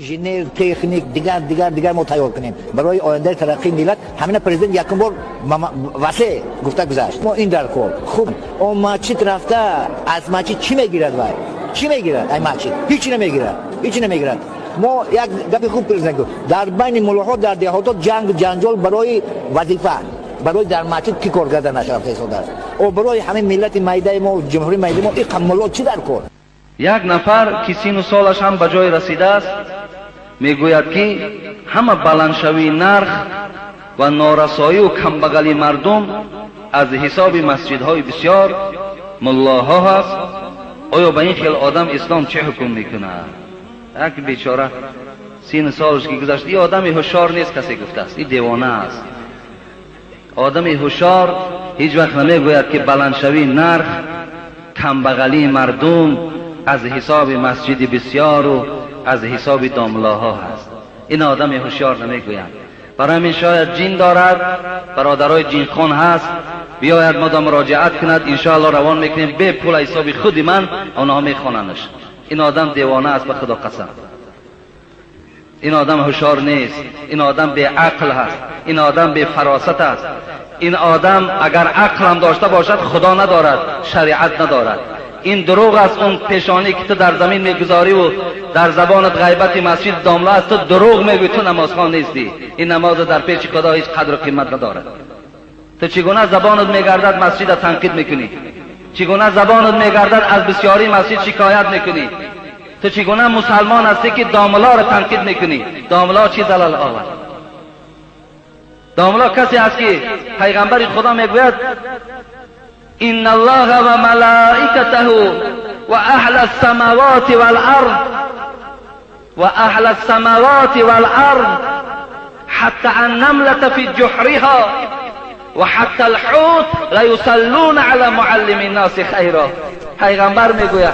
ژنر تکنیک دیگر ما تیار کنیم برای آینده ترقی ملت. همین پرزیدنت یکم بار واسه گفته گذاشت ما این در کار خوب اون ماچیت رفته از ماچیت چی میگیرد وای چی میگیرد این ماچیت هیچی نمیگیرد. ما یک گپ خوب پرزیدنت در بین ملاحات در دهاتات جنجال برای وظیفه برای در ماچیت کی کار کرده نشرفته صدر او برای همین ملت میده ما جمهوری میده ما این قملات چی در کار. یک نفر که 30 سالش هم به جای رسیده است میگوید که همه بلندشوی نرخ و نارسایی و کمبغلی مردم از حساب مسجدهای بسیار ملاها هست. آیا به این خیل آدم اسلام چه حکم میکنه؟ یک بیچاره 30 سالش که گذشت این آدم هوشیار نیست کسی گفته است، این دیوانه است. آدم هوشیار هیچ وقت نمیگوید که بلندشوی نرخ کمبغلی مردم از حساب مسجد بسیار و از حساب داملاها هست. این آدم هوشیار نمیگوید. برای همین شاید جین دارد، برادرای جینخوان هست، بیاید ما مراجعت کند، انشاءالله روان میکنیم به پول حساب خود من آنها میخواننش. این آدم دیوانه است به خدا قسم. این آدم هوشیار نیست، این آدم بی عقل هست، این آدم بی فراست است. این آدم اگر عقل هم داشته باشد خدا ندارد، شریعت ندارد. این دروغ است اون پیشانی که تو در زمین میگذاری و در زبانت غیبت مسجد داملا است. تو دروغ میگوی تو نمازخوان نیستی. این نماز در پیش خدا هیچ قدر و قیمت ندارد. تو چگونه زبانت میگردد مسجد تنقید میکنی؟ چگونه زبانت میگردد از بسیاری مسجد شکایت میکنی؟ تو چگونه مسلمان هستی که داملا را تنقید میکنی؟ داملا چی دلال آورد؟ داملا کسی است که پیغمبر خدا میگوید ان الله و ملائکته و اهل السماوات والارض و اهل السماوات والارض حتى النملة في جحرها و حتى الحوت لیصلون علی معلم الناس خیرا. پیغمبر میگوید،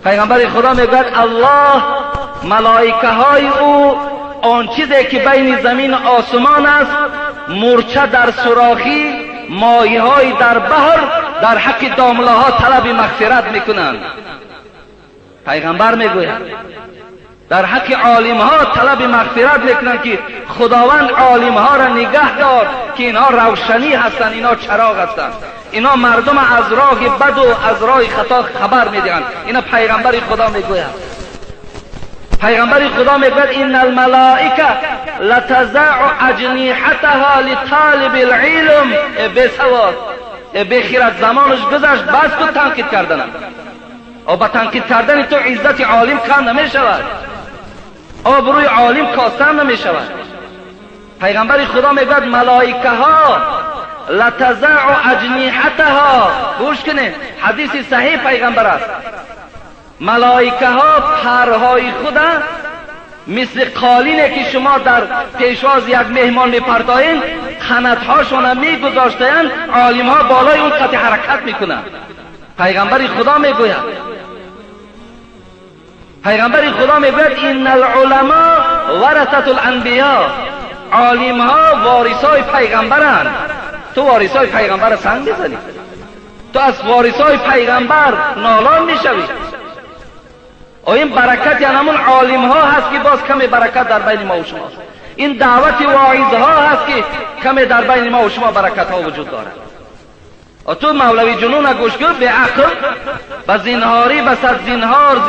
پیغمبر خدا میگوید الله ملائکه های او آن چیزی که بین زمین و آسمان است مورچه در سوراخی ماهی های در بحر در حق داملاها طلب مغفرت میکنند. پیغمبر میگوید در حق عالم ها طلب مغفرت میکنند که خداوند عالم ها را نگه دار که اینها روشنی هستند، اینها چراغ هستند، اینا مردم از راه بد و از راه خطا خبر میدهند. اینا پیغمبر خدا میگوید. پیغمبر خدا میگوید ان الملائکه لتضع اجنحتها لطالب العلم. به سواد به خیرت زمانش گذشت بس تو تنقید کردن و با تنقید کردن تو عزت عالم کم نمی شود، آبروی عالم کاسته نمی شود. پیغمبر خدا میگوید ملائکه ها لتضع اجنحتها. گوش کنید حدیث صحیح پیغمبر است. ملائکه ها پرهای خود مثل قالینه که شما در پیشواز یک مهمان میپرتایین قناتهاشون میگذاشتین، عالم ها بالای اون قطع حرکت میکنن. پیغمبر خدا میگوید، پیغمبر خدا میگوید ان العلماء ورثة الانبیاء. عالم ها وارثای پیغمبرند. تو وارثای پیغمبر سنگ بزنی، تو از وارثای پیغمبر نالان میشوی. این برکت یعنی همون عالم ها هست که باز کمی برکت در بین ما و شما. این دعوت واعظ ها هست که کمی در بین ما و شما برکت ها وجود دارد. و تو مولوی جنون گوش کن به عقل و زینهاری و صد زینهار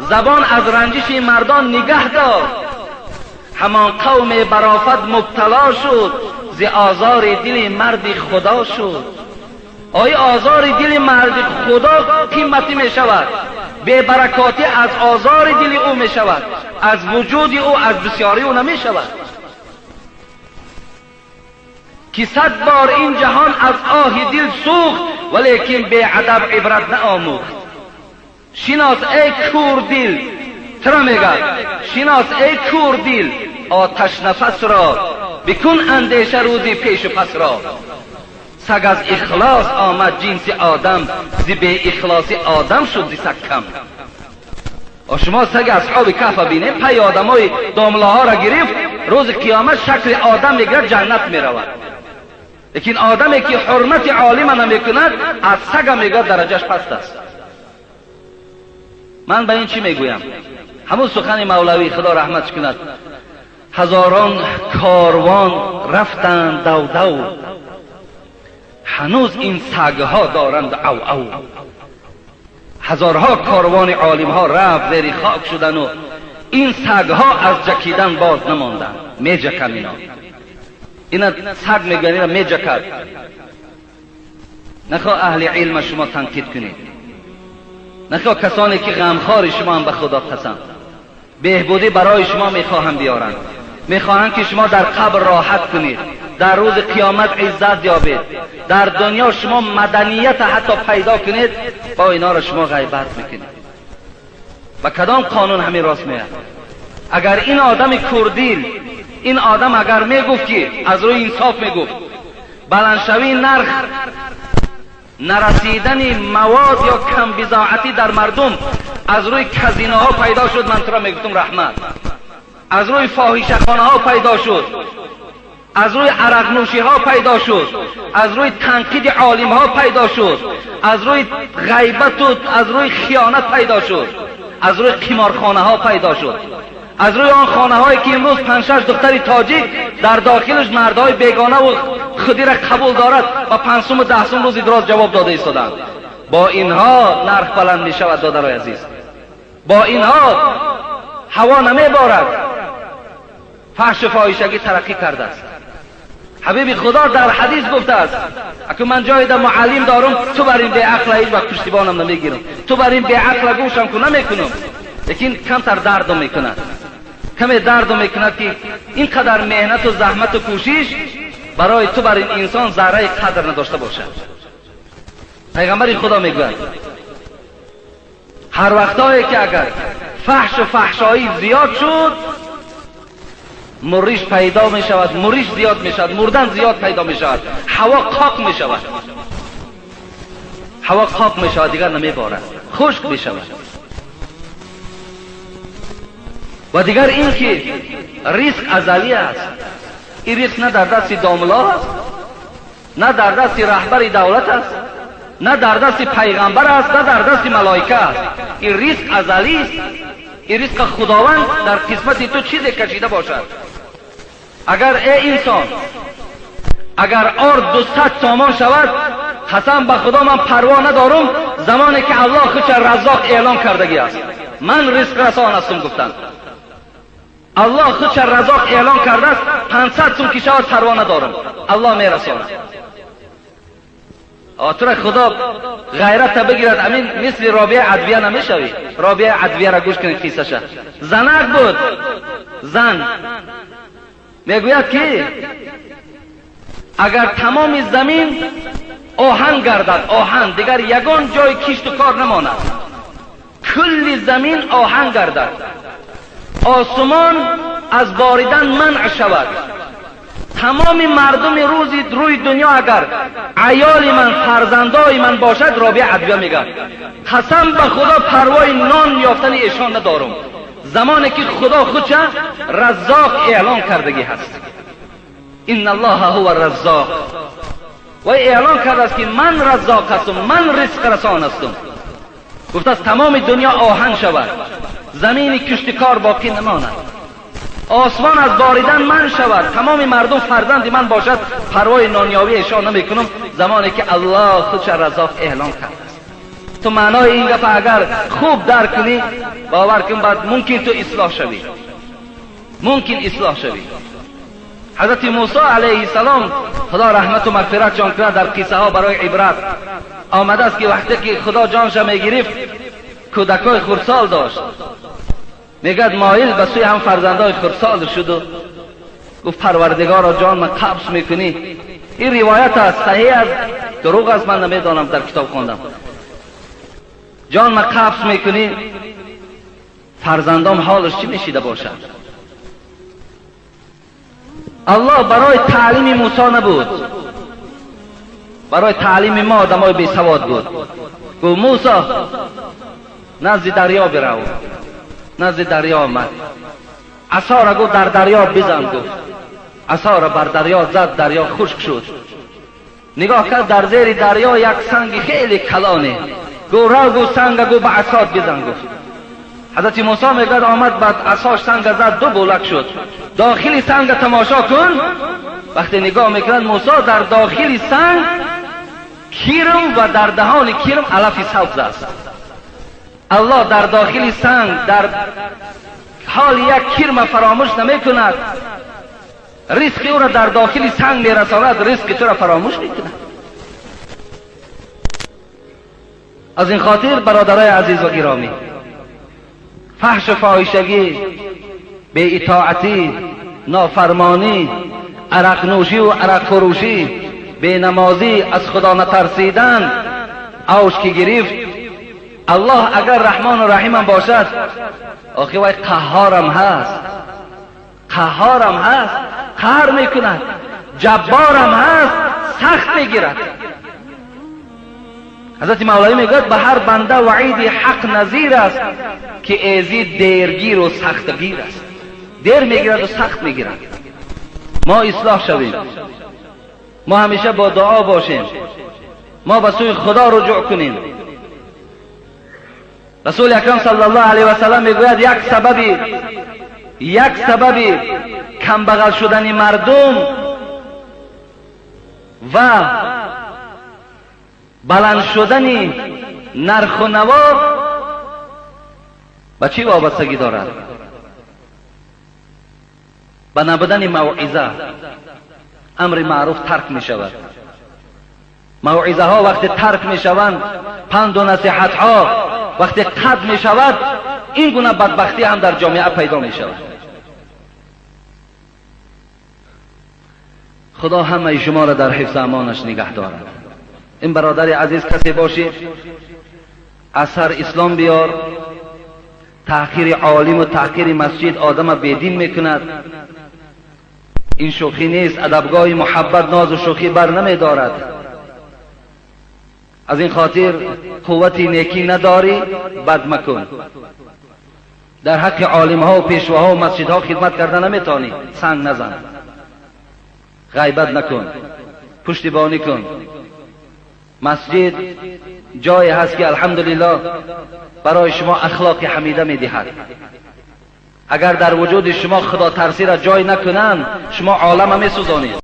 زبان از رنجش مردان نگه دار. همان قوم برافت مبتلا شد ز آزار دل مرد خدا شد. آیا آزار دل مرد خدا قیمتی می شود؟ بے برکاتی از آزار دل او می شود، از وجود او از بسیاری او نمی شود. که 100 بار این جهان از آه دل سوخت ولیکن بے ادب عبرت نآموخت. شناس ای کور دل، ترا میگه شناس ای کور دل آتش نفس را، بکن اندیشه روزی پیش و پس را. سگ از اخلاص آمد جنس آدم، ز بی اخلاصی آدم شد ز سگ کم. و شما سگ اصحاب کهف بینید، پای آدمای داملاها را گرفت، روز قیامت شکل آدم میگیرد جنت میرود. لیکن آدمی که حرمت عالم نمیکند از سگ میگه درجهش پست است. من به این چی میگویم؟ همون سخن مولوی خدا رحمتش کند، هزاران کاروان رفتند دو دو، هنوز این سگها دارند او او. هزارها کاروان عالم ها رفت زیر خاک شدن و این سگها از جکیدن باز نماندن. می جکن اینا سگ میگن، اینا می جکد. نخواه اهل علم شما تنقید کنید، نخواه کسانی که غمخوار شما هم به خدا قسم بهبودی برای شما میخواهند بیارند، میخواهند که شما در قبر راحت کنید، در روز قیامت عزت یابید، در دنیا شما مدنیت حتی پیدا کنید، با اینا را شما غیبت میکنید. و کدام قانون همین راست میاد؟ اگر این آدم کردیل، این آدم اگر میگفت که از روی انصاف میگفت، بلندشوی نرخ نرسیدن مواد یا کم بضاعتی در مردم از روی کازینو ها پیدا شد، من تو را میگفتم رحمت. از روی فاحشه‌خانه ها پیدا شد، از روی عرق نوشی ها پیدا شد، از روی تنقید عالم ها پیدا شد، از روی غیبت و از روی خیانت پیدا شد، از روی قمارخانه ها پیدا شد، از روی آن خانه هایی که امروز 5-6 دختری تاجیک در داخلش مردهای بیگانه و خودی را قبول دارد و 5 و 10 روز دراز جواب داده ایستادند. با اینها نرخ بلند می شود دادرای عزیز، با اینها هوا نمی بارد. فحش فاحشگی ترقی کرده است. حبیب خدا در حدیث گفته است اگه من جای در معلم دارم، تو بر این بی عقل هیچ وقت پشتیبانم نمیگیرم، تو بر این بی عقل گوشم که نمیکنم، لیکن کمتر دردم میکند، کمی دردم میکند که اینقدر مهنت و زحمت و کوشش برای تو بر این انسان ذره قدر نداشته باشد. پیغمبر خدا میگوید هر وقتایی که اگر فحش و فحشایی زیاد شد، مریش پیدا می شود، مریش زیاد می شود، مردن زیاد پیدا می شود، هوا خاک می شود، هوا خاک می شود، دیگر نمی بارد، خشک می شود. و دیگر این که ریسک ازلی است. این ریسک نه در دست داملا است، نه در دست رهبر دولت است، نه در دست پیغمبر است، نه در دست ملائکه است. این ریسک ازلی است. این ریسک خداوند در قسمت تو چیزی کشیده باشد. اگر ای انسان، اگر آرد 200 تومان شود، قسم به خدا من پروا ندارم زمانی که الله خودش رزاق اعلان کردگی است. من رزق رسان هستم گفتن. الله خودش رزاق اعلان کرده است، 500 سوم که شود پروا ندارم، الله میرساند. آتر خدا غیرت بگیرد. امین مثل رابعه عدویه نمیشوی. رابعه عدویه را گوش کنید قصه شد. زنک بود، زن میگوید که اگر تمام زمین آهن گردد، آهن دیگر یگان جای کشت و کار نماند، کل زمین آهن گردد، آسمان از باریدن منع شود، تمام مردم روی دنیا اگر عیال من، فرزندای من باشد، رابعه عدویه میگه قسم به خدا پروای نان یافتن ایشان ندارم زمانی که خدا خودش رزاق اعلان کردگی هست. ان الله هو الرزاق، و اعلان کرده است که من رزاق هستم، من رزق رسان هستم. گفته است تمام دنیا آهن شود، زمین کشتکار باقی نماند، آسمان از باریدن من شود، تمام مردم فرزند من باشد، پروای نانیابی ایشان نمیکنم زمانی که الله خودش رزاق اعلان کرده است. تو معنای این گپ اگر خوب درک کنی، باور کن بعد ممکن تو اصلاح شوی، ممکن اصلاح شوی. حضرت موسی علیه السلام خدا رحمت و مغفرت جان کنه، در قصه ها برای عبرت آمده است که وقتی که خدا جانش میگرفت کودکای خردسال داشت، میگد مایل به سوی هم فرزندای خردسال شد و گفت پروردگارا جان من قبض میکنی. این روایت است، صحیح است دروغ است من نمیدانم، در کتاب خواندم. جان من قبض میکنی، فرزندام حالش چی میشیده باشد؟ الله برای تعلیم موسی نبود، برای تعلیم ما آدمای بی سواد بود. گفت موسی نزد دریا برو، نزد دریا آمد، عصا را گفت در دریا بزن، گفت عصا را بر دریا زد، دریا خشک شد. نگاه کرد در زیر دریا یک سنگ خیلی کلانه، گفت را گفت سنگ گفت به عصا بزن، گفت حضرت موسی میگه آمد بعد عصاش سنگ زد، دو بولک شد. داخل سنگ تماشا کن. وقتی نگاه میکنند موسی در داخل سنگ کیرم و در دهان کیرم علف سبز است. الله در داخل سنگ در حال یک کیرم فراموش نمیکند، رزق او را در داخل سنگ میرساند، رزق تو را فراموش میکند. از این خاطر برادرای عزیز و گرامی، فحش و فاحشگی، بی اطاعتی، نافرمانی، عرق نوشی و عرق فروشی، بی نمازی، از خدا نترسیدن اوج که گرفت. الله اگر رحمان و رحیم هم باشد، آخه وای قهارم هست، قهارم هست، قهر میکند، جبارم هست، سخت میگیرد. حضرت مولوی میگوید به هر بنده وعید حق نظیر است که ایزی دیرگیر و سختگیر است. دیر میگیرد و سخت میگیرد. ما اصلاح شویم، ما همیشه با دعا باشیم، ما به سوی خدا رجوع کنیم. رسول اکرم صلی الله علیه و سلم میگوید یک سبب کم بغل شدن مردم و بلند شدن نرخ و نوا به چی وابستگی دارد؟ به نبودن موعظه. امر معروف ترک می شود. موعظه ها وقتی ترک می شوند، پند و نصیحت ها وقتی قطع می شود، این گونه بدبختی هم در جامعه پیدا می شود. خدا همه شما را در حفظ امانش نگه دارد. این برادر عزیز کسی باشی اثر اسلام بیار، تحقیر عالم و تحقیر مسجد آدم بیدین میکند، این شوخی نیست. ادبگاه محبت ناز و شوخی بر نمی دارد. از این خاطر قوتی نیکی نداری، بد مکن. در حق عالم ها و پیشواها و مسجد ها خدمت کردن نمیتانی، سنگ نزن، غیبت نکن، پشتیبانی کن. مسجد جایی هست که الحمدلله برای شما اخلاق حمیده میدهد. اگر در وجود شما خدا ترسی را جای نکنند، شما عالم می سوزانید.